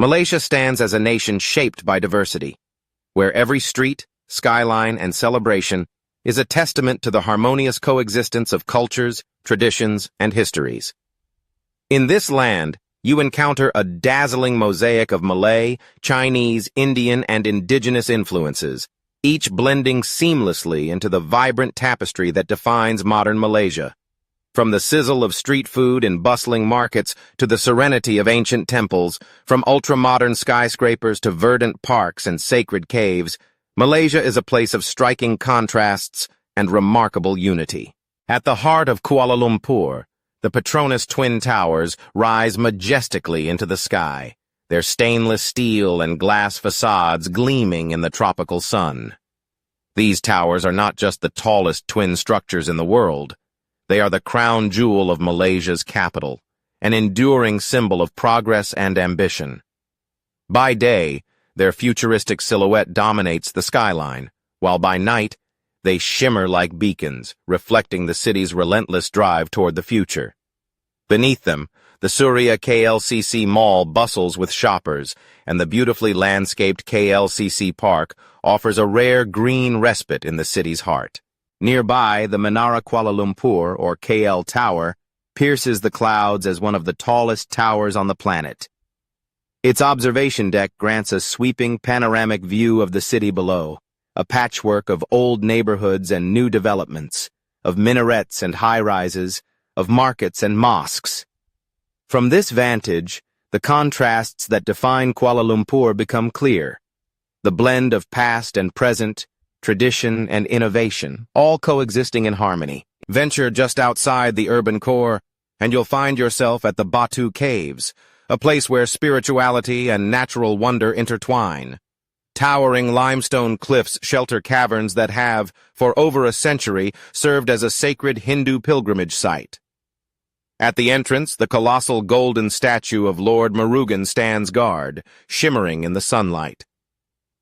Malaysia stands as a nation shaped by diversity, where every street, skyline, and celebration is a testament to the harmonious coexistence of cultures, traditions, and histories. In this land, you encounter a dazzling mosaic of Malay, Chinese, Indian, and indigenous influences, each blending seamlessly into the vibrant tapestry that defines modern Malaysia. From the sizzle of street food in bustling markets to the serenity of ancient temples, from ultra-modern skyscrapers to verdant parks and sacred caves, Malaysia is a place of striking contrasts and remarkable unity. At the heart of Kuala Lumpur, the Petronas Twin Towers rise majestically into the sky, their stainless steel and glass facades gleaming in the tropical sun. These towers are not just the tallest twin structures in the world. They are the crown jewel of Malaysia's capital, an enduring symbol of progress and ambition. By day, their futuristic silhouette dominates the skyline, while by night, they shimmer like beacons, reflecting the city's relentless drive toward the future. Beneath them, the Surya KLCC Mall bustles with shoppers, and the beautifully landscaped KLCC Park offers a rare green respite in the city's heart. Nearby, the Menara Kuala Lumpur, or KL Tower, pierces the clouds as one of the tallest towers on the planet. Its observation deck grants a sweeping panoramic view of the city below, a patchwork of old neighborhoods and new developments, of minarets and high-rises, of markets and mosques. From this vantage, the contrasts that define Kuala Lumpur become clear. The blend of past and present, tradition and innovation, all coexisting in harmony. Venture just outside the urban core, and you'll find yourself at the Batu Caves, a place where spirituality and natural wonder intertwine. Towering limestone cliffs shelter caverns that have, for over a century, served as a sacred Hindu pilgrimage site. At the entrance, the colossal golden statue of Lord Murugan stands guard, shimmering in the sunlight.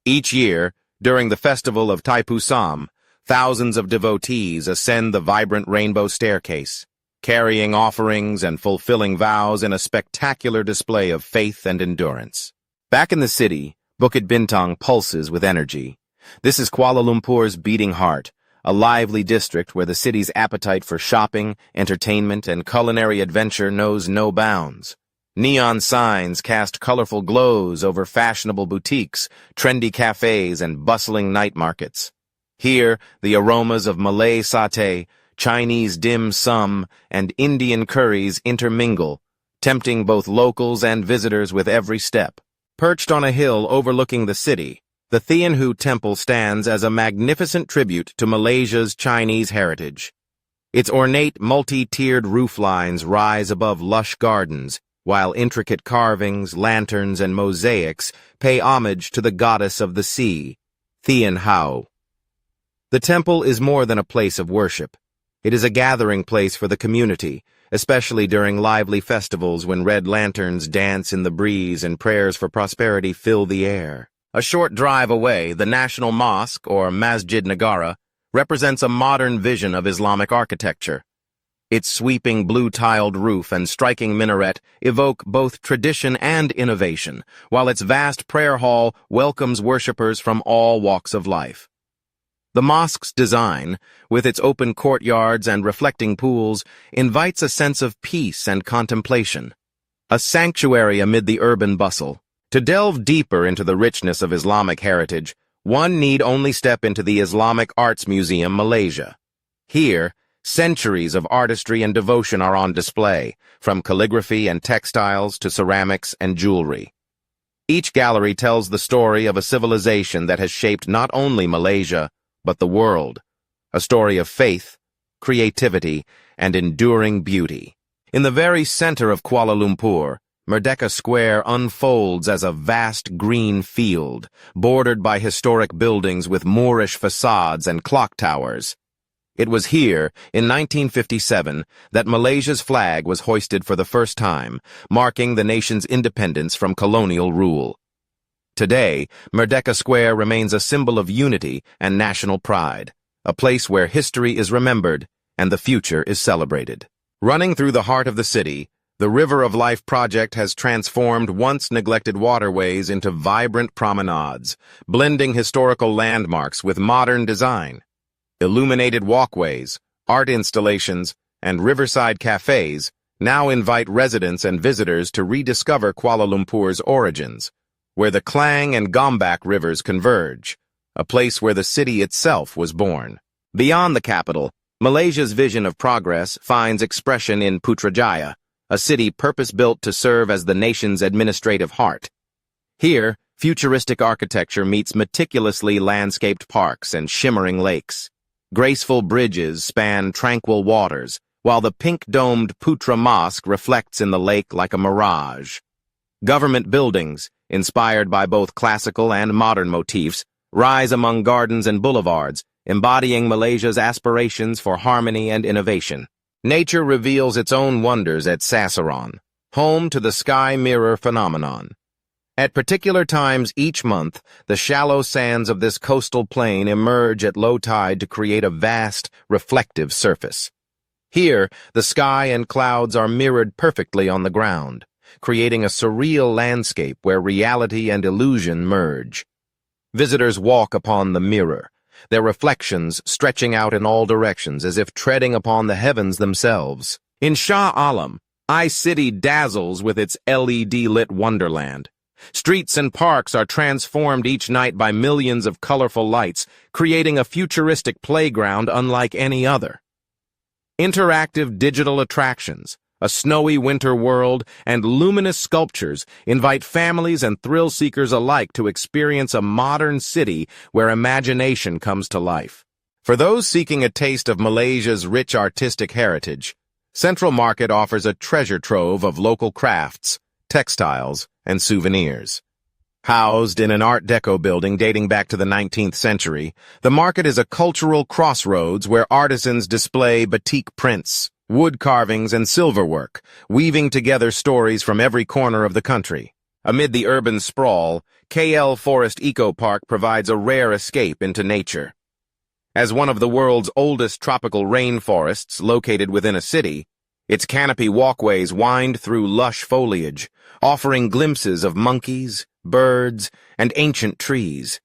Each year, during the festival of Thaipusam, thousands of devotees ascend the vibrant rainbow staircase, carrying offerings and fulfilling vows in a spectacular display of faith and endurance. Back in the city, Bukit Bintang pulses with energy. This is Kuala Lumpur's beating heart, a lively district where the city's appetite for shopping, entertainment, and culinary adventure knows no bounds. Neon signs cast colorful glows over fashionable boutiques, trendy cafes, and bustling night markets. Here, the aromas of Malay satay, Chinese dim sum, and Indian curries intermingle, tempting both locals and visitors with every step. Perched on a hill overlooking the city, the Thian Hu Temple stands as a magnificent tribute to Malaysia's Chinese heritage. Its ornate, multi-tiered rooflines rise above lush gardens, while intricate carvings, lanterns, and mosaics pay homage to the goddess of the sea, Thian Hau. The temple is more than a place of worship. It is a gathering place for the community, especially during lively festivals when red lanterns dance in the breeze and prayers for prosperity fill the air. A short drive away, the National Mosque, or Masjid Negara, represents a modern vision of Islamic architecture. Its sweeping blue-tiled roof and striking minaret evoke both tradition and innovation, while its vast prayer hall welcomes worshippers from all walks of life. The mosque's design, with its open courtyards and reflecting pools, invites a sense of peace and contemplation, a sanctuary amid the urban bustle. To delve deeper into the richness of Islamic heritage, one need only step into the Islamic Arts Museum, Malaysia. Here, centuries of artistry and devotion are on display, from calligraphy and textiles to ceramics and jewelry. Each gallery tells the story of a civilization that has shaped not only Malaysia, but the world, a story of faith, creativity, and enduring beauty. In the very center of Kuala Lumpur, Merdeka Square unfolds as a vast green field, bordered by historic buildings with Moorish facades and clock towers. It was here, in 1957, that Malaysia's flag was hoisted for the first time, marking the nation's independence from colonial rule. Today, Merdeka Square remains a symbol of unity and national pride, a place where history is remembered and the future is celebrated. Running through the heart of the city, The River of Life project has transformed once-neglected waterways into vibrant promenades, blending historical landmarks with modern design. Illuminated walkways, art installations, and riverside cafes now invite residents and visitors to rediscover Kuala Lumpur's origins, where the Klang and Gombak rivers converge, a place where the city itself was born. Beyond the capital, Malaysia's vision of progress finds expression in Putrajaya, a city purpose-built to serve as the nation's administrative heart. Here, futuristic architecture meets meticulously landscaped parks and shimmering lakes. Graceful bridges span tranquil waters, while the pink-domed Putra Mosque reflects in the lake like a mirage. Government buildings, inspired by both classical and modern motifs, rise among gardens and boulevards, embodying Malaysia's aspirations for harmony and innovation. Nature reveals its own wonders at Sasaran, home to the sky mirror phenomenon. At particular times each month, the shallow sands of this coastal plain emerge at low tide to create a vast, reflective surface. Here, the sky and clouds are mirrored perfectly on the ground, creating a surreal landscape where reality and illusion merge. Visitors walk upon the mirror, their reflections stretching out in all directions as if treading upon the heavens themselves. In Shah Alam, I-City dazzles with its LED-lit wonderland. Streets and parks are transformed each night by millions of colorful lights, creating a futuristic playground unlike any other. Interactive digital attractions, a snowy winter world, and luminous sculptures invite families and thrill-seekers alike to experience a modern city where imagination comes to life. For those seeking a taste of Malaysia's rich artistic heritage, Central Market offers a treasure trove of local crafts, textiles, and souvenirs. Housed in an Art Deco building dating back to the 19th century, the market is a cultural crossroads where artisans display batik prints, wood carvings, and silverwork, weaving together stories from every corner of the country. Amid the urban sprawl, KL Forest Eco Park provides a rare escape into nature. As one of the world's oldest tropical rainforests located within a city, its canopy walkways wind through lush foliage, offering glimpses of monkeys, birds, and ancient trees.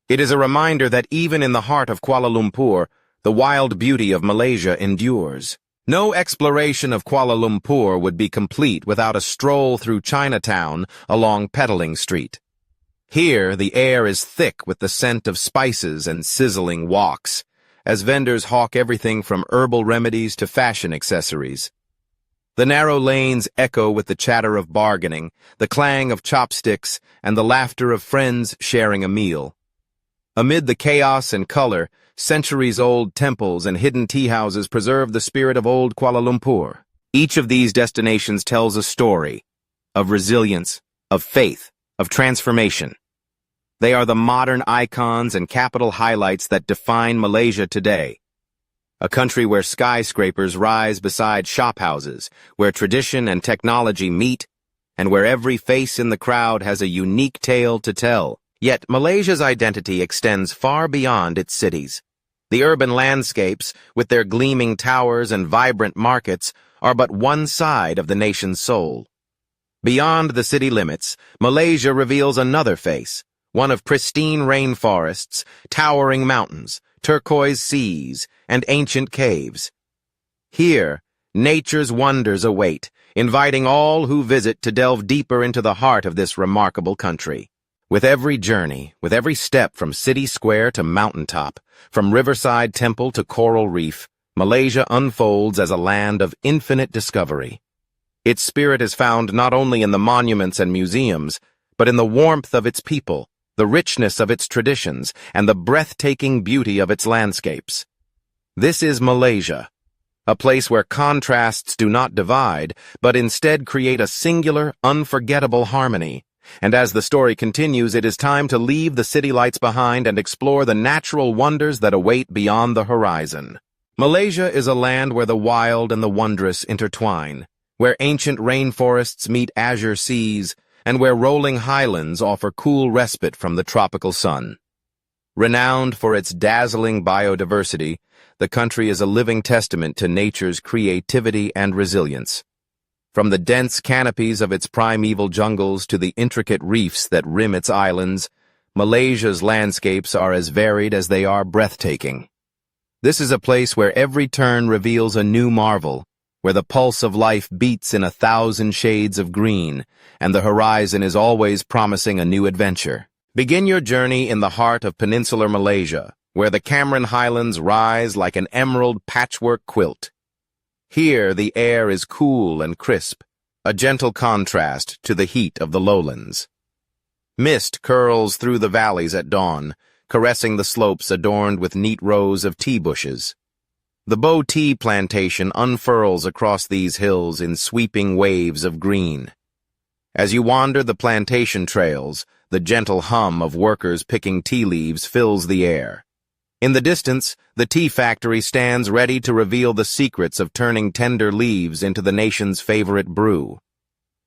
It is a reminder that even in the heart of Kuala Lumpur, the wild beauty of Malaysia endures. No exploration of Kuala Lumpur would be complete without a stroll through Chinatown along Petaling Street. Here, the air is thick with the scent of spices and sizzling woks, as vendors hawk everything from herbal remedies to fashion accessories. The narrow lanes echo with the chatter of bargaining, the clang of chopsticks, and the laughter of friends sharing a meal. Amid the chaos and color, centuries-old temples and hidden tea-houses preserve the spirit of old Kuala Lumpur. Each of these destinations tells a story of resilience, of faith, of transformation. They are the modern icons and capital highlights that define Malaysia today. A country where skyscrapers rise beside shophouses, where tradition and technology meet, and where every face in the crowd has a unique tale to tell. Yet Malaysia's identity extends far beyond its cities. The urban landscapes, with their gleaming towers and vibrant markets, are but one side of the nation's soul. Beyond the city limits, Malaysia reveals another face, one of pristine rainforests, towering mountains, turquoise seas, and ancient caves. Here, nature's wonders await, inviting all who visit to delve deeper into the heart of this remarkable country. With every journey, with every step from city square to mountaintop, from riverside temple to coral reef, Malaysia unfolds as a land of infinite discovery. Its spirit is found not only in the monuments and museums, but in the warmth of its people, the richness of its traditions, and the breathtaking beauty of its landscapes. This is Malaysia, a place where contrasts do not divide, but instead create a singular, unforgettable harmony. And as the story continues, it is time to leave the city lights behind and explore the natural wonders that await beyond the horizon. Malaysia is a land where the wild and the wondrous intertwine, where ancient rainforests meet azure seas, and where rolling highlands offer cool respite from the tropical sun. Renowned for its dazzling biodiversity, the country is a living testament to nature's creativity and resilience. From the dense canopies of its primeval jungles to the intricate reefs that rim its islands, Malaysia's landscapes are as varied as they are breathtaking. This is a place where every turn reveals a new marvel, where the pulse of life beats in 1,000 shades of green, and the horizon is always promising a new adventure. Begin your journey in the heart of peninsular Malaysia, where the Cameron Highlands rise like an emerald patchwork quilt. Here, the air is cool and crisp, a gentle contrast to the heat of the lowlands. Mist curls through the valleys at dawn, caressing the slopes adorned with neat rows of tea bushes. The Bo tea plantation unfurls across these hills in sweeping waves of green. As you wander the plantation trails, the gentle hum of workers picking tea leaves fills the air. In the distance, the tea factory stands ready to reveal the secrets of turning tender leaves into the nation's favorite brew.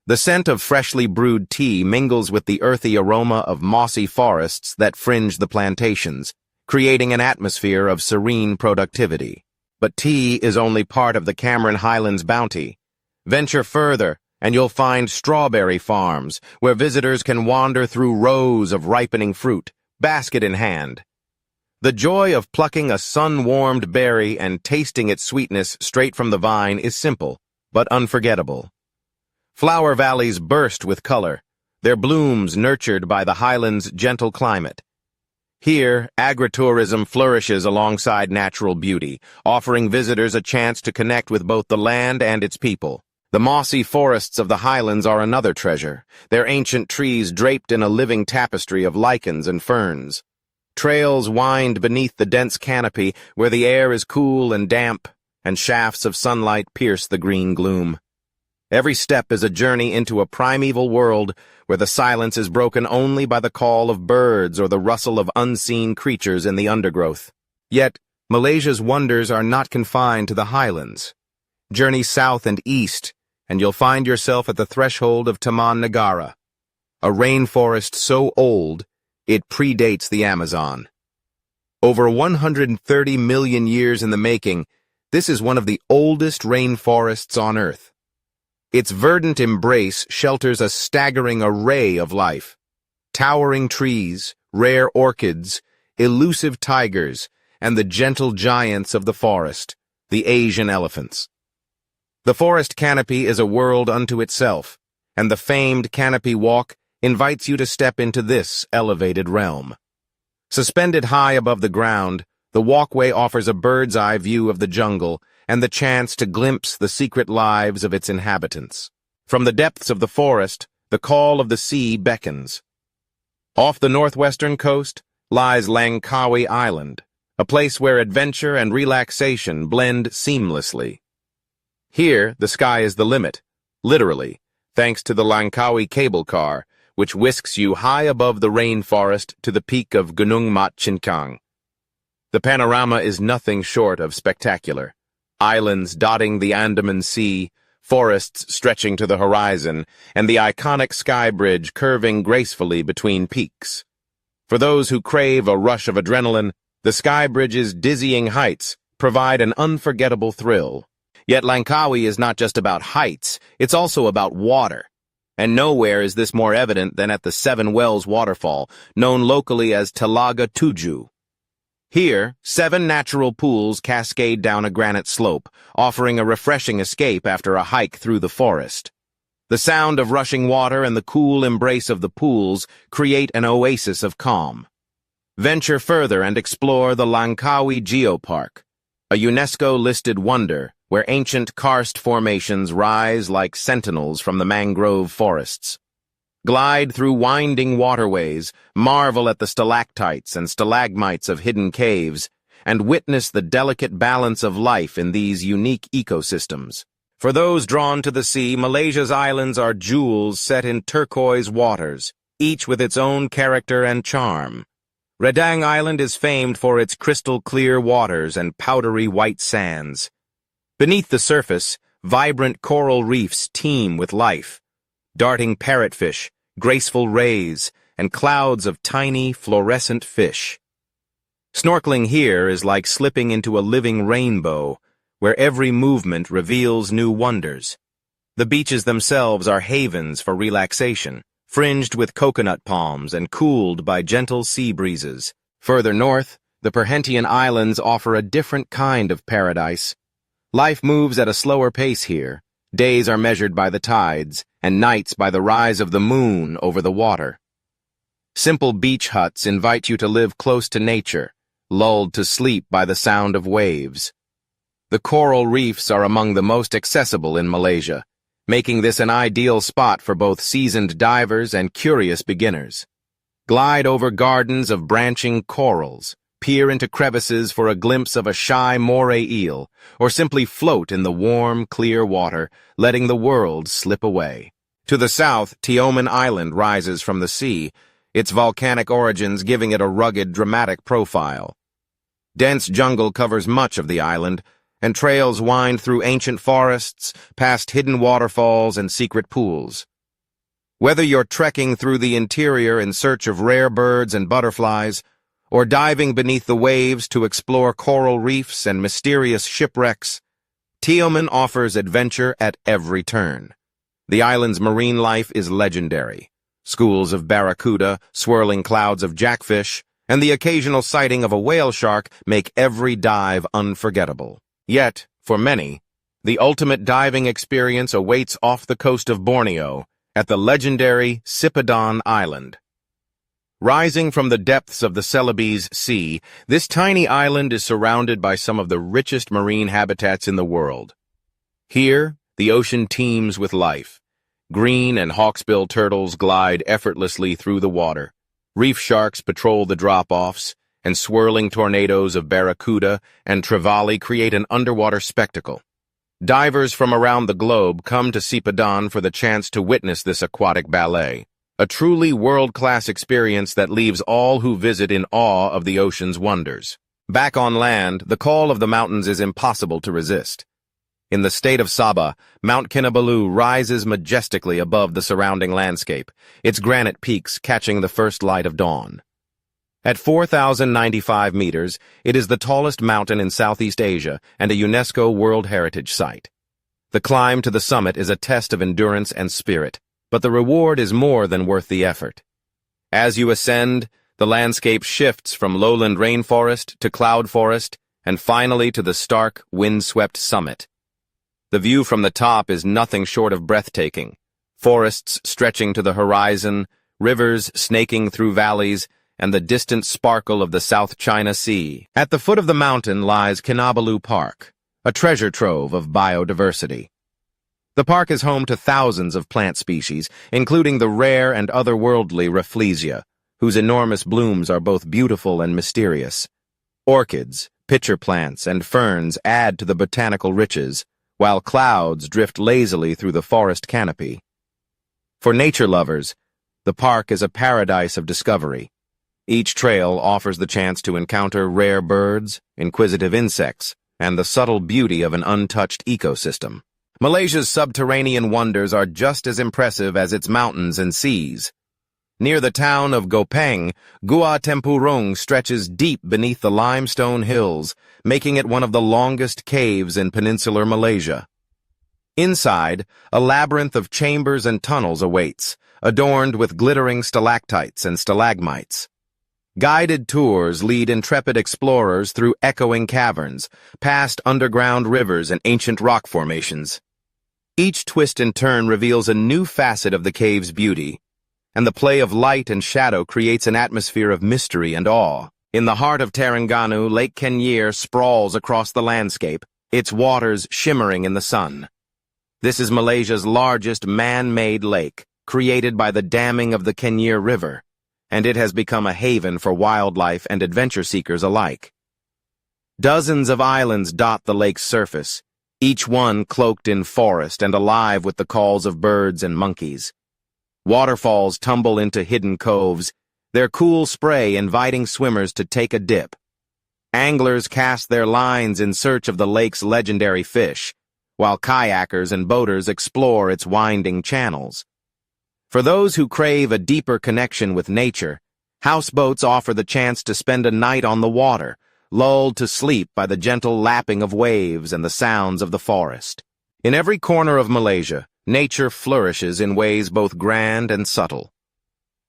The scent of freshly brewed tea mingles with the earthy aroma of mossy forests that fringe the plantations, creating an atmosphere of serene productivity. But tea is only part of the Cameron Highlands bounty. Venture further, and you'll find strawberry farms, where visitors can wander through rows of ripening fruit, basket in hand. The joy of plucking a sun-warmed berry and tasting its sweetness straight from the vine is simple, but unforgettable. Flower valleys burst with color, their blooms nurtured by the highlands' gentle climate. Here, agritourism flourishes alongside natural beauty, offering visitors a chance to connect with both the land and its people. The mossy forests of the highlands are another treasure, their ancient trees draped in a living tapestry of lichens and ferns. Trails wind beneath the dense canopy, where the air is cool and damp, and shafts of sunlight pierce the green gloom. Every step is a journey into a primeval world, where the silence is broken only by the call of birds or the rustle of unseen creatures in the undergrowth. Yet, Malaysia's wonders are not confined to the highlands. Journey south and east, and you'll find yourself at the threshold of Taman Negara, a rainforest so old it predates the Amazon. Over 130 million years in the making, this is one of the oldest rainforests on Earth. Its verdant embrace shelters a staggering array of life. Towering trees, rare orchids, elusive tigers, and the gentle giants of the forest, the Asian elephants. The forest canopy is a world unto itself, and the famed canopy walk invites you to step into this elevated realm. Suspended high above the ground, the walkway offers a bird's-eye view of the jungle and the chance to glimpse the secret lives of its inhabitants. From the depths of the forest, the call of the sea beckons. Off the northwestern coast lies Langkawi Island, a place where adventure and relaxation blend seamlessly. Here, the sky is the limit, literally, thanks to the Langkawi cable car, which whisks you high above the rainforest to the peak of Gunung Mat Chinkang. The panorama is nothing short of spectacular. Islands dotting the Andaman Sea, forests stretching to the horizon, and the iconic sky bridge curving gracefully between peaks. For those who crave a rush of adrenaline, the sky bridge's dizzying heights provide an unforgettable thrill. Yet Langkawi is not just about heights, it's also about water. And nowhere is this more evident than at the Seven Wells waterfall, known locally as Telaga Tujuh. Here, 7 natural pools cascade down a granite slope, offering a refreshing escape after a hike through the forest. The sound of rushing water and the cool embrace of the pools create an oasis of calm. Venture further and explore the Langkawi Geopark, a UNESCO-listed wonder where ancient karst formations rise like sentinels from the mangrove forests. Glide through winding waterways, marvel at the stalactites and stalagmites of hidden caves, and witness the delicate balance of life in these unique ecosystems. For those drawn to the sea, Malaysia's islands are jewels set in turquoise waters, each with its own character and charm. Redang Island is famed for its crystal-clear waters and powdery white sands. Beneath the surface, vibrant coral reefs teem with life. Darting parrotfish, graceful rays, and clouds of tiny, fluorescent fish. Snorkeling here is like slipping into a living rainbow, where every movement reveals new wonders. The beaches themselves are havens for relaxation, fringed with coconut palms and cooled by gentle sea breezes. Further north, the Perhentian Islands offer a different kind of paradise. Life moves at a slower pace here. Days are measured by the tides, and nights by the rise of the moon over the water. Simple beach huts invite you to live close to nature, lulled to sleep by the sound of waves. The coral reefs are among the most accessible in Malaysia, making this an ideal spot for both seasoned divers and curious beginners. Glide over gardens of branching corals, peer into crevices for a glimpse of a shy moray eel, or simply float in the warm, clear water, letting the world slip away. To the south, Tioman Island rises from the sea, its volcanic origins giving it a rugged, dramatic profile. Dense jungle covers much of the island, and trails wind through ancient forests, past hidden waterfalls and secret pools. Whether you're trekking through the interior in search of rare birds and butterflies, or diving beneath the waves to explore coral reefs and mysterious shipwrecks, Tioman offers adventure at every turn. The island's marine life is legendary. Schools of barracuda, swirling clouds of jackfish, and the occasional sighting of a whale shark make every dive unforgettable. Yet, for many, the ultimate diving experience awaits off the coast of Borneo, at the legendary Sipadan Island. Rising from the depths of the Celebes Sea, this tiny island is surrounded by some of the richest marine habitats in the world. Here, the ocean teems with life. Green and hawksbill turtles glide effortlessly through the water. Reef sharks patrol the drop-offs, and swirling tornadoes of barracuda and trevally create an underwater spectacle. Divers from around the globe come to Sipadan for the chance to witness this aquatic ballet, a truly world-class experience that leaves all who visit in awe of the ocean's wonders. Back on land, the call of the mountains is impossible to resist. In the state of Sabah, Mount Kinabalu rises majestically above the surrounding landscape, its granite peaks catching the first light of dawn. At 4,095 meters, it is the tallest mountain in Southeast Asia and a UNESCO World Heritage Site. The climb to the summit is a test of endurance and spirit, but the reward is more than worth the effort. As you ascend, the landscape shifts from lowland rainforest to cloud forest, and finally to the stark, wind-swept summit. The view from the top is nothing short of breathtaking. Forests stretching to the horizon, rivers snaking through valleys, and the distant sparkle of the South China Sea. At the foot of the mountain lies Kinabalu Park, a treasure trove of biodiversity. The park is home to thousands of plant species, including the rare and otherworldly Rafflesia, whose enormous blooms are both beautiful and mysterious. Orchids, pitcher plants, and ferns add to the botanical riches, while clouds drift lazily through the forest canopy. For nature lovers, the park is a paradise of discovery. Each trail offers the chance to encounter rare birds, inquisitive insects, and the subtle beauty of an untouched ecosystem. Malaysia's subterranean wonders are just as impressive as its mountains and seas. Near the town of Gopeng, Gua Tempurung stretches deep beneath the limestone hills, making it one of the longest caves in peninsular Malaysia. Inside, a labyrinth of chambers and tunnels awaits, adorned with glittering stalactites and stalagmites. Guided tours lead intrepid explorers through echoing caverns, past underground rivers and ancient rock formations. Each twist and turn reveals a new facet of the cave's beauty, and the play of light and shadow creates an atmosphere of mystery and awe. In the heart of Terengganu, Lake Kenyir sprawls across the landscape, its waters shimmering in the sun. This is Malaysia's largest man-made lake, created by the damming of the Kenyir River, and it has become a haven for wildlife and adventure seekers alike. Dozens of islands dot the lake's surface, each one cloaked in forest and alive with the calls of birds and monkeys. Waterfalls tumble into hidden coves, their cool spray inviting swimmers to take a dip. Anglers cast their lines in search of the lake's legendary fish, while kayakers and boaters explore its winding channels. For those who crave a deeper connection with nature, houseboats offer the chance to spend a night on the water, lulled to sleep by the gentle lapping of waves and the sounds of the forest. In every corner of Malaysia, nature flourishes in ways both grand and subtle.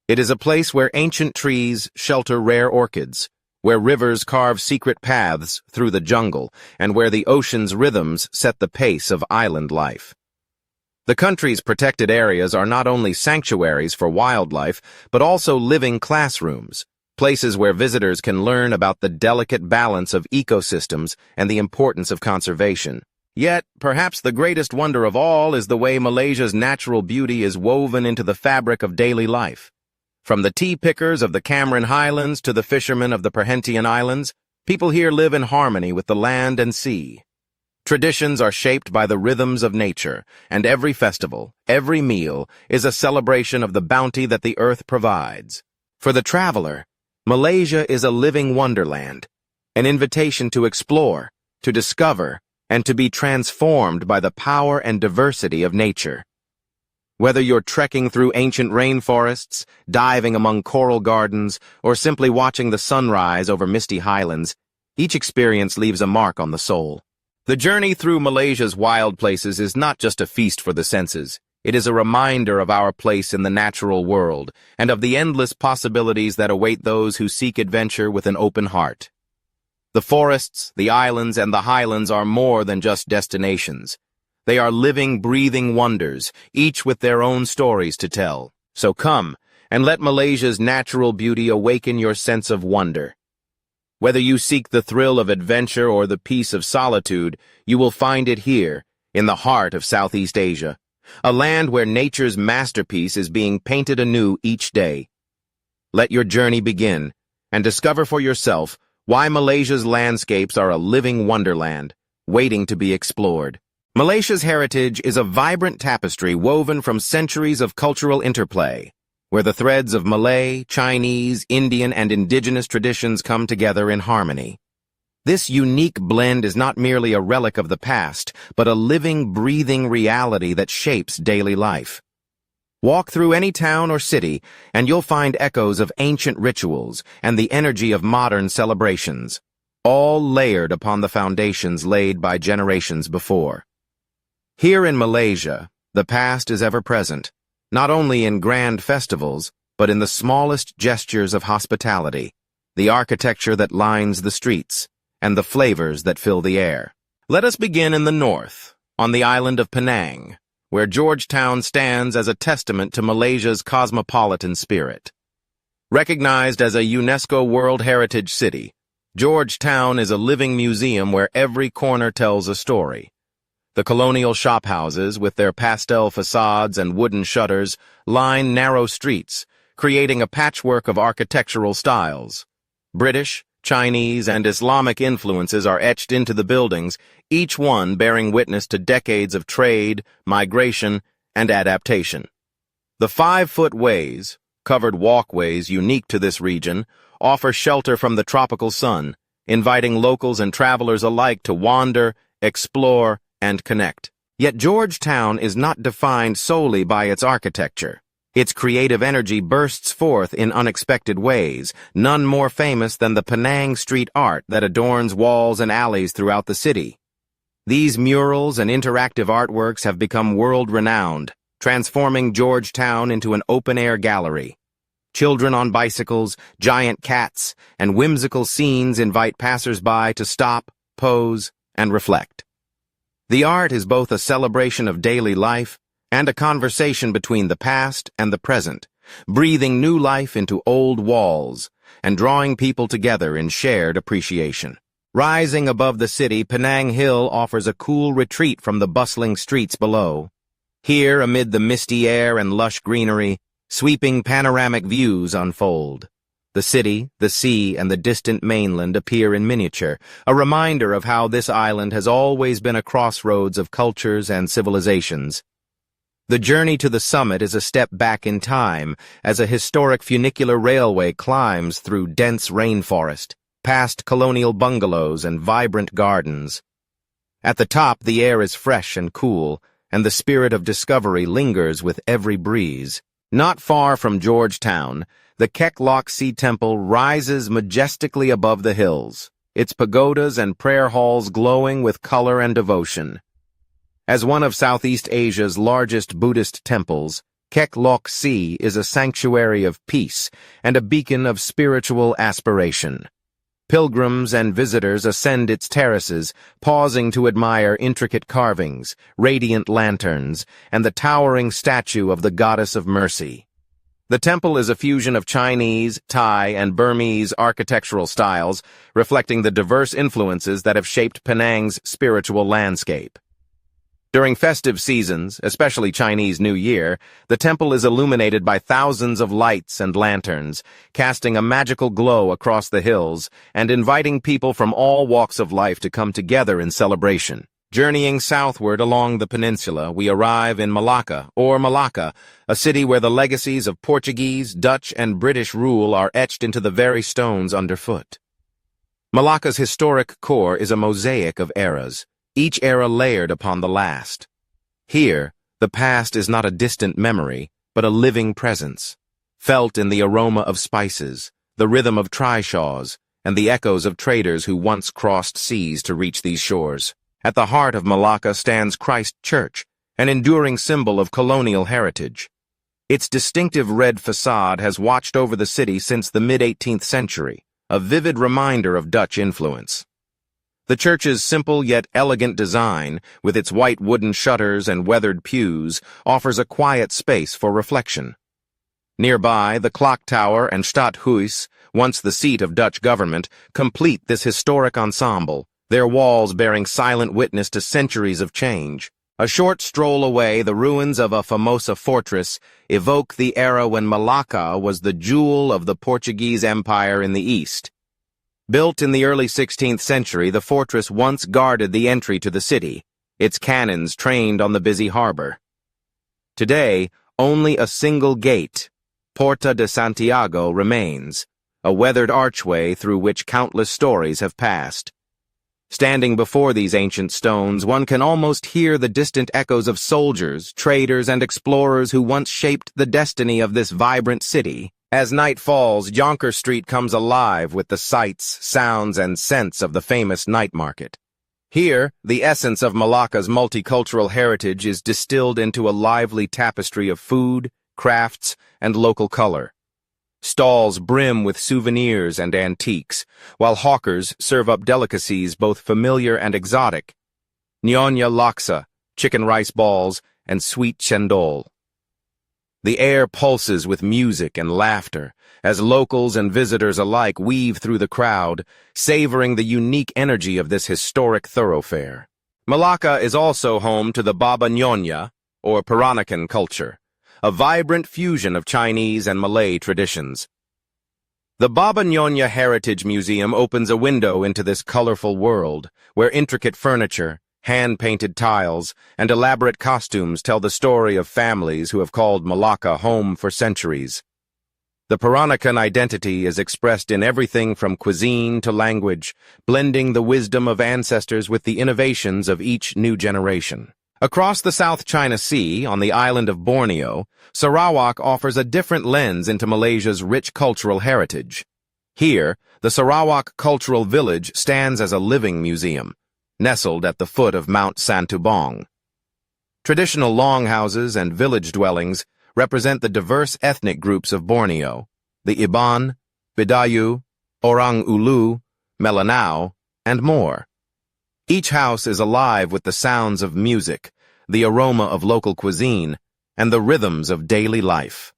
It is a place where ancient trees shelter rare orchids, where rivers carve secret paths through the jungle, and where the ocean's rhythms set the pace of island life. The country's protected areas are not only sanctuaries for wildlife, but also living classrooms, places where visitors can learn about the delicate balance of ecosystems and the importance of conservation. Yet, perhaps the greatest wonder of all is the way Malaysia's natural beauty is woven into the fabric of daily life. From the tea pickers of the Cameron Highlands to the fishermen of the Perhentian Islands, people here live in harmony with the land and sea. Traditions are shaped by the rhythms of nature, and every festival, every meal, is a celebration of the bounty that the earth provides. For the traveler, Malaysia is a living wonderland, an invitation to explore, to discover, and to be transformed by the power and diversity of nature. Whether you're trekking through ancient rainforests, diving among coral gardens, or simply watching the sunrise over misty highlands, each experience leaves a mark on the soul. The journey through Malaysia's wild places is not just a feast for the senses. It is a reminder of our place in the natural world and of the endless possibilities that await those who seek adventure with an open heart. The forests, the islands, and the highlands are more than just destinations. They are living, breathing wonders, each with their own stories to tell. So come, and let Malaysia's natural beauty awaken your sense of wonder. Whether you seek the thrill of adventure or the peace of solitude, you will find it here, in the heart of Southeast Asia, a land where nature's masterpiece is being painted anew each day. Let your journey begin, and discover for yourself why Malaysia's landscapes are a living wonderland, waiting to be explored. Malaysia's heritage is a vibrant tapestry woven from centuries of cultural interplay, where the threads of Malay, Chinese, Indian, and indigenous traditions come together in harmony. This unique blend is not merely a relic of the past, but a living, breathing reality that shapes daily life. Walk through any town or city, and you'll find echoes of ancient rituals and the energy of modern celebrations, all layered upon the foundations laid by generations before. Here in Malaysia, the past is ever present, not only in grand festivals, but in the smallest gestures of hospitality, the architecture that lines the streets, and the flavors that fill the air. Let us begin in the north, on the island of Penang, where Georgetown stands as a testament to Malaysia's cosmopolitan spirit. Recognized as a UNESCO World Heritage City, Georgetown is a living museum where every corner tells a story. The colonial shophouses, with their pastel facades and wooden shutters, line narrow streets, creating a patchwork of architectural styles. British, Chinese, and Islamic influences are etched into the buildings, each one bearing witness to decades of trade, migration, and adaptation. The 5-foot ways, covered walkways unique to this region, offer shelter from the tropical sun, inviting locals and travelers alike to wander, explore, and connect. Yet Georgetown is not defined solely by its architecture. Its creative energy bursts forth in unexpected ways, none more famous than the Penang street art that adorns walls and alleys throughout the city. These murals and interactive artworks have become world-renowned, transforming Georgetown into an open-air gallery. Children on bicycles, giant cats, and whimsical scenes invite passers-by to stop, pose, and reflect. The art is both a celebration of daily life and a conversation between the past and the present, breathing new life into old walls and drawing people together in shared appreciation. Rising above the city, Penang Hill offers a cool retreat from the bustling streets below. Here, amid the misty air and lush greenery, sweeping panoramic views unfold. The city, the sea, and the distant mainland appear in miniature, a reminder of how this island has always been a crossroads of cultures and civilizations. The journey to the summit is a step back in time, as a historic funicular railway climbs through dense rainforest, past colonial bungalows and vibrant gardens. At the top, the air is fresh and cool, and the spirit of discovery lingers with every breeze. Not far from Georgetown, the Kek Lok Sea Temple rises majestically above the hills, its pagodas and prayer halls glowing with color and devotion. As one of Southeast Asia's largest Buddhist temples, Kek Lok Si is a sanctuary of peace and a beacon of spiritual aspiration. Pilgrims and visitors ascend its terraces, pausing to admire intricate carvings, radiant lanterns, and the towering statue of the Goddess of Mercy. The temple is a fusion of Chinese, Thai, and Burmese architectural styles, reflecting the diverse influences that have shaped Penang's spiritual landscape. During festive seasons, especially Chinese New Year, the temple is illuminated by thousands of lights and lanterns, casting a magical glow across the hills and inviting people from all walks of life to come together in celebration. Journeying southward along the peninsula, we arrive in Malacca, a city where the legacies of Portuguese, Dutch, and British rule are etched into the very stones underfoot. Malacca's historic core is a mosaic of eras, each era layered upon the last. Here, the past is not a distant memory, but a living presence, felt in the aroma of spices, the rhythm of trishaws, and the echoes of traders who once crossed seas to reach these shores. At the heart of Malacca stands Christ Church, an enduring symbol of colonial heritage. Its distinctive red facade has watched over the city since the mid-18th century, a vivid reminder of Dutch influence. The church's simple yet elegant design, with its white wooden shutters and weathered pews, offers a quiet space for reflection. Nearby, the clock tower and Stadhuis, once the seat of Dutch government, complete this historic ensemble, their walls bearing silent witness to centuries of change. A short stroll away, the ruins of a Formosa fortress evoke the era when Malacca was the jewel of the Portuguese Empire in the east. Built in the early 16th century, the fortress once guarded the entry to the city, its cannons trained on the busy harbor. Today, only a single gate, Porta de Santiago, remains, a weathered archway through which countless stories have passed. Standing before these ancient stones, one can almost hear the distant echoes of soldiers, traders, and explorers who once shaped the destiny of this vibrant city. As night falls, Jonker Street comes alive with the sights, sounds, and scents of the famous night market. Here, the essence of Malacca's multicultural heritage is distilled into a lively tapestry of food, crafts, and local color. Stalls brim with souvenirs and antiques, while hawkers serve up delicacies both familiar and exotic. Nyonya laksa, chicken rice balls, and sweet chendol. The air pulses with music and laughter, as locals and visitors alike weave through the crowd, savoring the unique energy of this historic thoroughfare. Malacca is also home to the Baba Nyonya, or Peranakan culture, a vibrant fusion of Chinese and Malay traditions. The Baba Nyonya Heritage Museum opens a window into this colorful world, where intricate furniture, hand-painted tiles, and elaborate costumes tell the story of families who have called Malacca home for centuries. The Peranakan identity is expressed in everything from cuisine to language, blending the wisdom of ancestors with the innovations of each new generation. Across the South China Sea, on the island of Borneo, Sarawak offers a different lens into Malaysia's rich cultural heritage. Here, the Sarawak Cultural Village stands as a living museum, nestled at the foot of Mount Santubong. Traditional longhouses and village dwellings represent the diverse ethnic groups of Borneo, the Iban, Bidayu, Orang Ulu, Melanau, and more. Each house is alive with the sounds of music, the aroma of local cuisine, and the rhythms of daily life.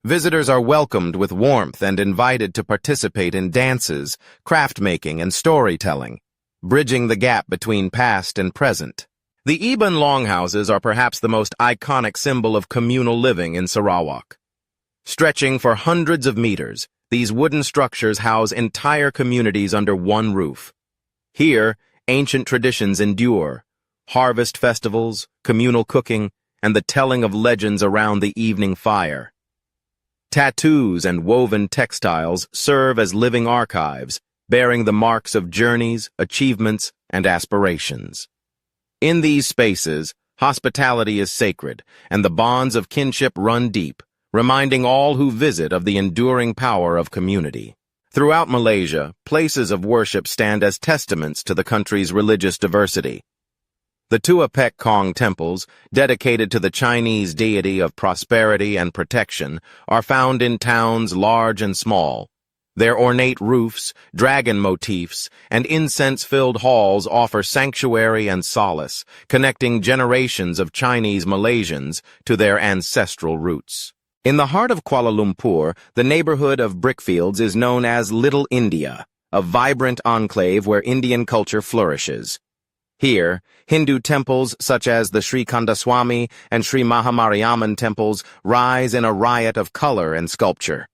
Visitors are welcomed with warmth and invited to participate in dances, craft-making, and storytelling, bridging the gap between past and present. The Iban longhouses are perhaps the most iconic symbol of communal living in Sarawak. Stretching for hundreds of meters, these wooden structures house entire communities under one roof. Here, ancient traditions endure: harvest festivals, communal cooking, and the telling of legends around the evening fire. Tattoos and woven textiles serve as living archives, bearing the marks of journeys, achievements, and aspirations. In these spaces, hospitality is sacred, and the bonds of kinship run deep, reminding all who visit of the enduring power of community. Throughout Malaysia, places of worship stand as testaments to the country's religious diversity. The Tuapek Kong temples, dedicated to the Chinese deity of prosperity and protection, are found in towns large and small. Their ornate roofs, dragon motifs, and incense-filled halls offer sanctuary and solace, connecting generations of Chinese Malaysians to their ancestral roots. In the heart of Kuala Lumpur, the neighborhood of brickfields is known as Little India, a vibrant enclave where Indian culture flourishes. Here, Hindu temples such as the Sri Kandaswamy and Sri Mahamariamman temples rise in a riot of color and sculpture.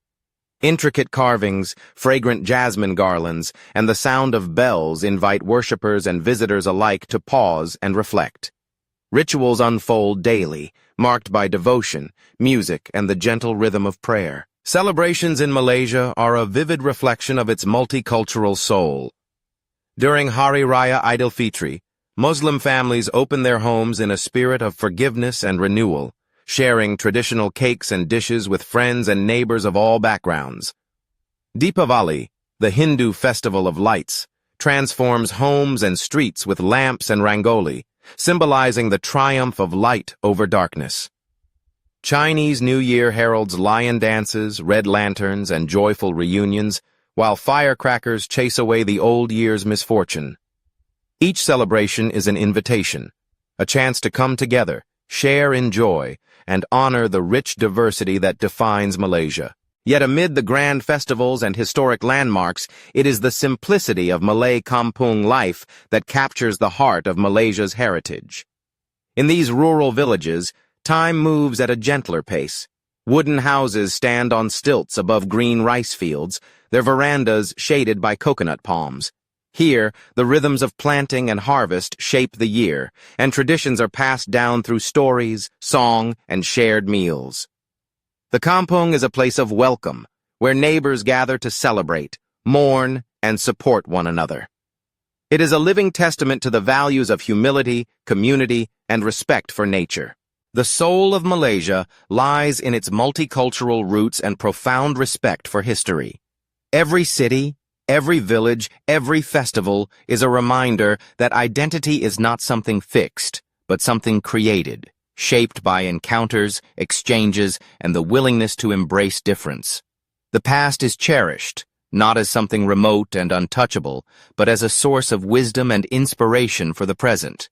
Intricate carvings, fragrant jasmine garlands, and the sound of bells invite worshippers and visitors alike to pause and reflect. Rituals unfold daily, marked by devotion, music, and the gentle rhythm of prayer. Celebrations in Malaysia are a vivid reflection of its multicultural soul. During Hari Raya Aidilfitri, Muslim families open their homes in a spirit of forgiveness and renewal, sharing traditional cakes and dishes with friends and neighbors of all backgrounds. Deepavali, the Hindu festival of lights, transforms homes and streets with lamps and rangoli, symbolizing the triumph of light over darkness. Chinese New Year heralds lion dances, red lanterns, and joyful reunions, while firecrackers chase away the old year's misfortune. Each celebration is an invitation, a chance to come together, share in joy, and honor the rich diversity that defines Malaysia. Yet amid the grand festivals and historic landmarks, it is the simplicity of Malay kampung life that captures the heart of Malaysia's heritage. In these rural villages, time moves at a gentler pace. Wooden houses stand on stilts above green rice fields, their verandas shaded by coconut palms. Here, the rhythms of planting and harvest shape the year, and traditions are passed down through stories, song, and shared meals. The kampung is a place of welcome, where neighbors gather to celebrate, mourn, and support one another. It is a living testament to the values of humility, community, and respect for nature. The soul of Malaysia lies in its multicultural roots and profound respect for history. Every city, every village, every festival is a reminder that identity is not something fixed, but something created, shaped by encounters, exchanges, and the willingness to embrace difference. The past is cherished, not as something remote and untouchable, but as a source of wisdom and inspiration for the present.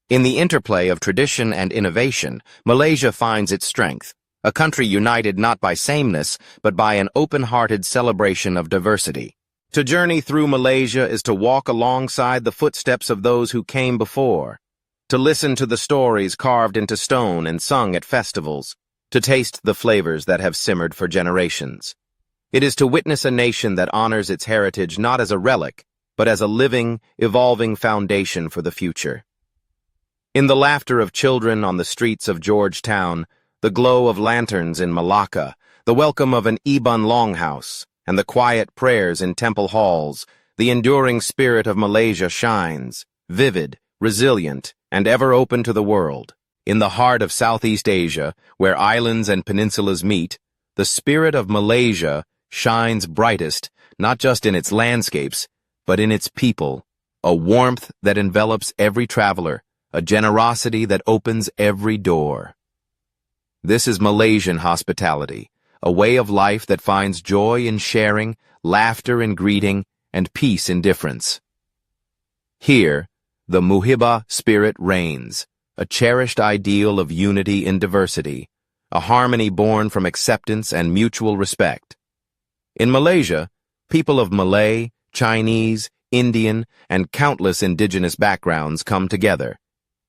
In the interplay of tradition and innovation, Malaysia finds its strength, a country united not by sameness, but by an open-hearted celebration of diversity. To journey through Malaysia is to walk alongside the footsteps of those who came before, to listen to the stories carved into stone and sung at festivals, to taste the flavors that have simmered for generations. It is to witness a nation that honors its heritage not as a relic, but as a living, evolving foundation for the future. In the laughter of children on the streets of Georgetown, the glow of lanterns in Malacca, the welcome of an Iban longhouse, and the quiet prayers in temple halls, the enduring spirit of Malaysia shines, vivid, resilient, and ever open to the world. In the heart of Southeast Asia, where islands and peninsulas meet, the spirit of Malaysia shines brightest, not just in its landscapes, but in its people, a warmth that envelops every traveler, a generosity that opens every door. This is Malaysian hospitality, a way of life that finds joy in sharing, laughter in greeting, and peace in difference. Here, the Muhibah spirit reigns, a cherished ideal of unity in diversity, a harmony born from acceptance and mutual respect. In Malaysia, people of Malay, Chinese, Indian, and countless indigenous backgrounds come together,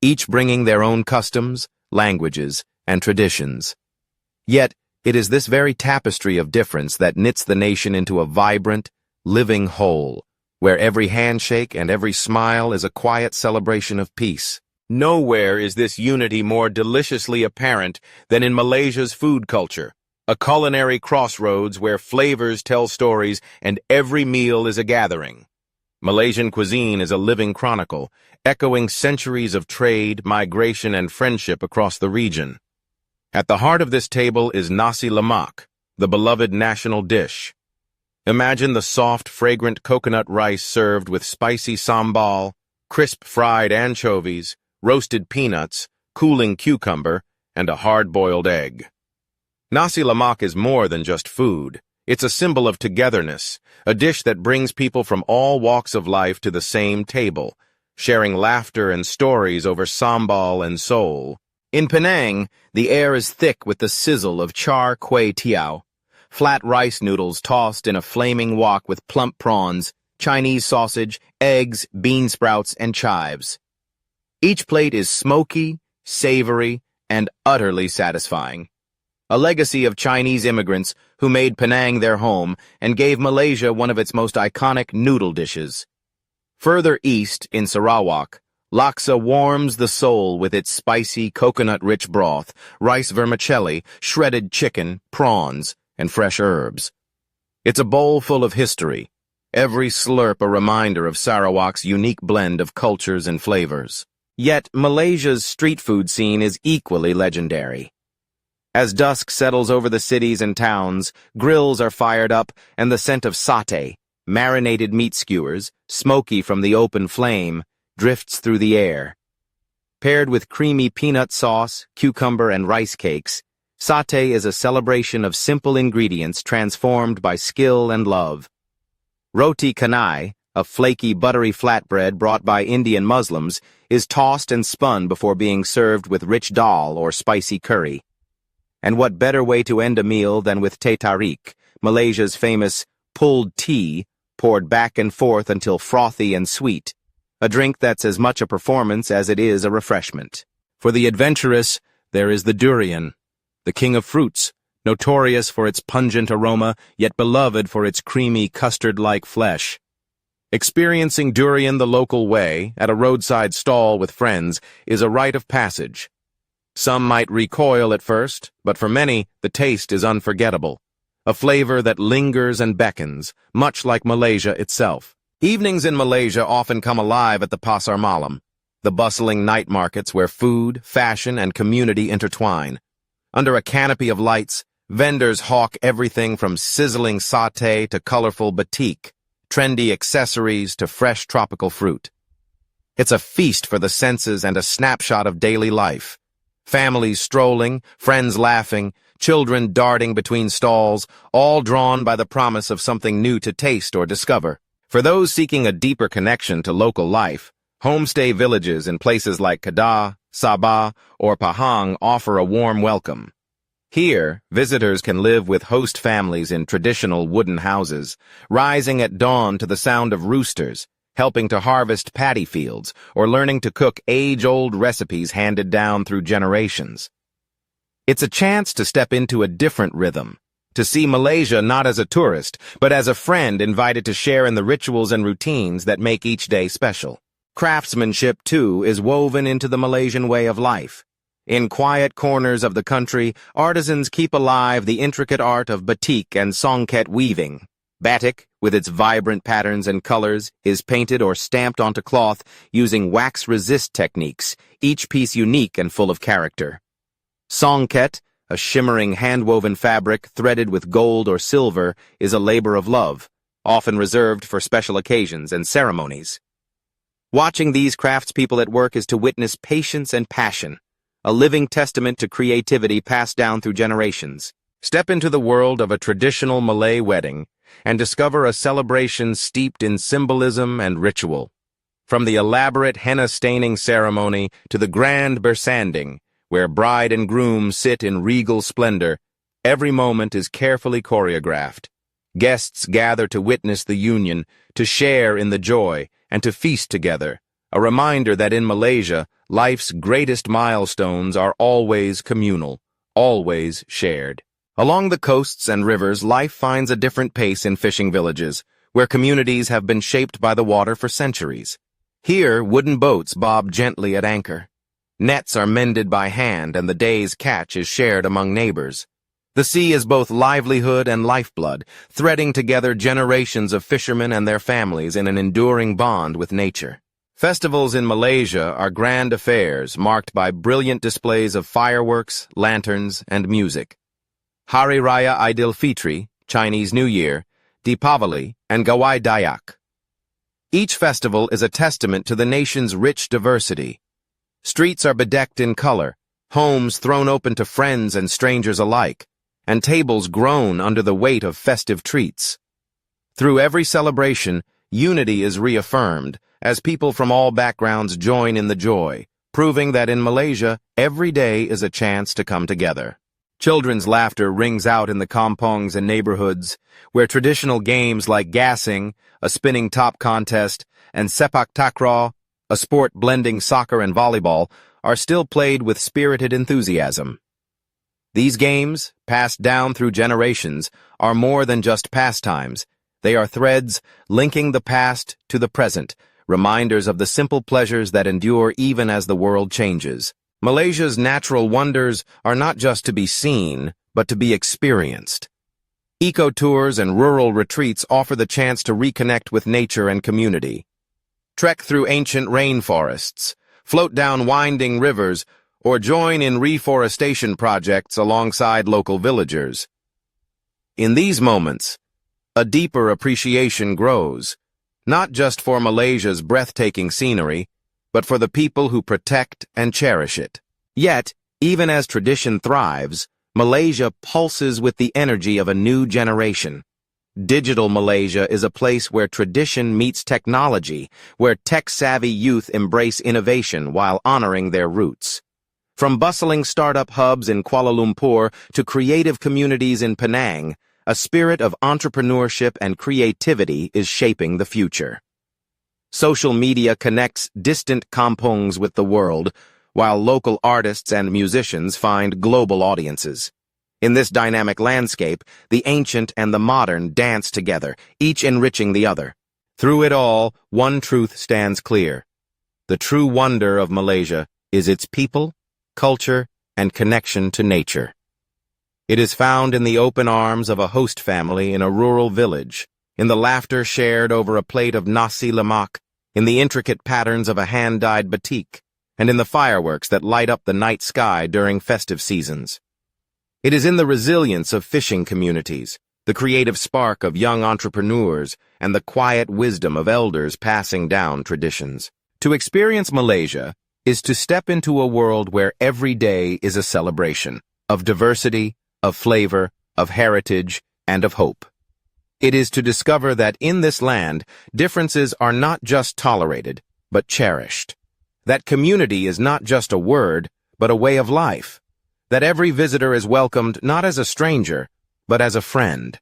each bringing their own customs, languages, and traditions. Yet, it is this very tapestry of difference that knits the nation into a vibrant, living whole, where every handshake and every smile is a quiet celebration of peace. Nowhere is this unity more deliciously apparent than in Malaysia's food culture, a culinary crossroads where flavors tell stories and every meal is a gathering. Malaysian cuisine is a living chronicle, echoing centuries of trade, migration, and friendship across the region. At the heart of this table is nasi lemak, the beloved national dish. Imagine the soft, fragrant coconut rice served with spicy sambal, crisp fried anchovies, roasted peanuts, cooling cucumber, and a hard-boiled egg. Nasi lemak is more than just food. It's a symbol of togetherness, a dish that brings people from all walks of life to the same table, sharing laughter and stories over sambal and sole. In Penang, the air is thick with the sizzle of char kway teow, flat rice noodles tossed in a flaming wok with plump prawns, Chinese sausage, eggs, bean sprouts, and chives. Each plate is smoky, savory, and utterly satisfying. A legacy of Chinese immigrants who made Penang their home and gave Malaysia one of its most iconic noodle dishes. Further east, in Sarawak, laksa warms the soul with its spicy, coconut-rich broth, rice vermicelli, shredded chicken, prawns, and fresh herbs. It's a bowl full of history, every slurp a reminder of Sarawak's unique blend of cultures and flavors. Yet, Malaysia's street food scene is equally legendary. As dusk settles over the cities and towns, grills are fired up, and the scent of satay, marinated meat skewers, smoky from the open flame, drifts through the air. Paired with creamy peanut sauce, cucumber, and rice cakes, satay is a celebration of simple ingredients transformed by skill and love. Roti canai, a flaky, buttery flatbread brought by Indian Muslims, is tossed and spun before being served with rich dal or spicy curry. And what better way to end a meal than with teh tarik, Malaysia's famous pulled tea, poured back and forth until frothy and sweet, a drink that's as much a performance as it is a refreshment. For the adventurous, there is the durian, the king of fruits, notorious for its pungent aroma, yet beloved for its creamy custard-like flesh. Experiencing durian the local way, at a roadside stall with friends, is a rite of passage. Some might recoil at first, but for many, the taste is unforgettable. A flavor that lingers and beckons, much like Malaysia itself. Evenings in Malaysia often come alive at the Pasar Malam, the bustling night markets where food, fashion, and community intertwine. Under a canopy of lights, vendors hawk everything from sizzling satay to colorful batik, trendy accessories to fresh tropical fruit. It's a feast for the senses and a snapshot of daily life. Families strolling, friends laughing, children darting between stalls, all drawn by the promise of something new to taste or discover. For those seeking a deeper connection to local life, homestay villages in places like Kedah, Sabah, or Pahang offer a warm welcome. Here, visitors can live with host families in traditional wooden houses, rising at dawn to the sound of roosters, helping to harvest paddy fields, or learning to cook age-old recipes handed down through generations. It's a chance to step into a different rhythm, to see Malaysia not as a tourist, but as a friend invited to share in the rituals and routines that make each day special. Craftsmanship, too, is woven into the Malaysian way of life. In quiet corners of the country, artisans keep alive the intricate art of batik and songket weaving. Batik, with its vibrant patterns and colors, is painted or stamped onto cloth using wax-resist techniques, each piece unique and full of character. Songket, a shimmering hand-woven fabric threaded with gold or silver, is a labor of love, often reserved for special occasions and ceremonies. Watching these craftspeople at work is to witness patience and passion, a living testament to creativity passed down through generations. Step into the world of a traditional Malay wedding and discover a celebration steeped in symbolism and ritual. From the elaborate henna-staining ceremony to the grand bersanding, where bride and groom sit in regal splendor, every moment is carefully choreographed. Guests gather to witness the union, to share in the joy, and to feast together, a reminder that in Malaysia, life's greatest milestones are always communal, always shared. Along the coasts and rivers, life finds a different pace in fishing villages, where communities have been shaped by the water for centuries. Here, wooden boats bob gently at anchor. Nets are mended by hand, and the day's catch is shared among neighbors. The sea is both livelihood and lifeblood, threading together generations of fishermen and their families in an enduring bond with nature. Festivals in Malaysia are grand affairs marked by brilliant displays of fireworks, lanterns, and music. Hari Raya Aidilfitri, Chinese New Year, Deepavali, and Gawai Dayak. Each festival is a testament to the nation's rich diversity. Streets are bedecked in color, homes thrown open to friends and strangers alike, and tables groan under the weight of festive treats. Through every celebration, unity is reaffirmed, as people from all backgrounds join in the joy, proving that in Malaysia, every day is a chance to come together. Children's laughter rings out in the kampongs and neighborhoods, where traditional games like gassing, a spinning top contest, and sepak takraw, a sport blending soccer and volleyball, are still played with spirited enthusiasm. These games, passed down through generations, are more than just pastimes. They are threads linking the past to the present, reminders of the simple pleasures that endure even as the world changes. Malaysia's natural wonders are not just to be seen, but to be experienced. Eco-tours and rural retreats offer the chance to reconnect with nature and community. Trek through ancient rainforests, float down winding rivers, or join in reforestation projects alongside local villagers. In these moments, a deeper appreciation grows, not just for Malaysia's breathtaking scenery, but for the people who protect and cherish it. Yet, even as tradition thrives, Malaysia pulses with the energy of a new generation. Digital Malaysia is a place where tradition meets technology, where tech-savvy youth embrace innovation while honoring their roots. From bustling startup hubs in Kuala Lumpur to creative communities in Penang, a spirit of entrepreneurship and creativity is shaping the future. Social media connects distant kampongs with the world, while local artists and musicians find global audiences. In this dynamic landscape, the ancient and the modern dance together, each enriching the other. Through it all, one truth stands clear. The true wonder of Malaysia is its people, culture, and connection to nature. It is found in the open arms of a host family in a rural village, in the laughter shared over a plate of nasi lemak, in the intricate patterns of a hand-dyed batik, and in the fireworks that light up the night sky during festive seasons. It is in the resilience of fishing communities, the creative spark of young entrepreneurs, and the quiet wisdom of elders passing down traditions. To experience Malaysia is to step into a world where every day is a celebration of diversity, of flavor, of heritage, and of hope. It is to discover that in this land, differences are not just tolerated, but cherished. That community is not just a word, but a way of life. That every visitor is welcomed not as a stranger, but as a friend.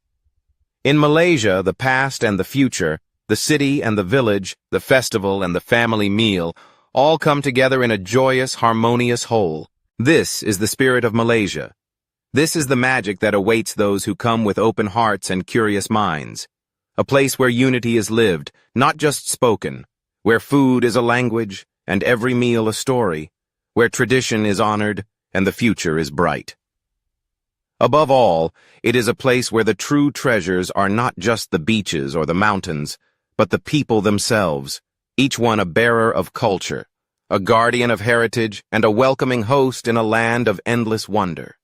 In Malaysia, the past and the future, the city and the village, the festival and the family meal, all come together in a joyous, harmonious whole. This is the spirit of Malaysia. This is the magic that awaits those who come with open hearts and curious minds. A place where unity is lived, not just spoken, where food is a language and every meal a story, where tradition is honored and the future is bright. Above all, it is a place where the true treasures are not just the beaches or the mountains, but the people themselves, each one a bearer of culture, a guardian of heritage, and a welcoming host in a land of endless wonder.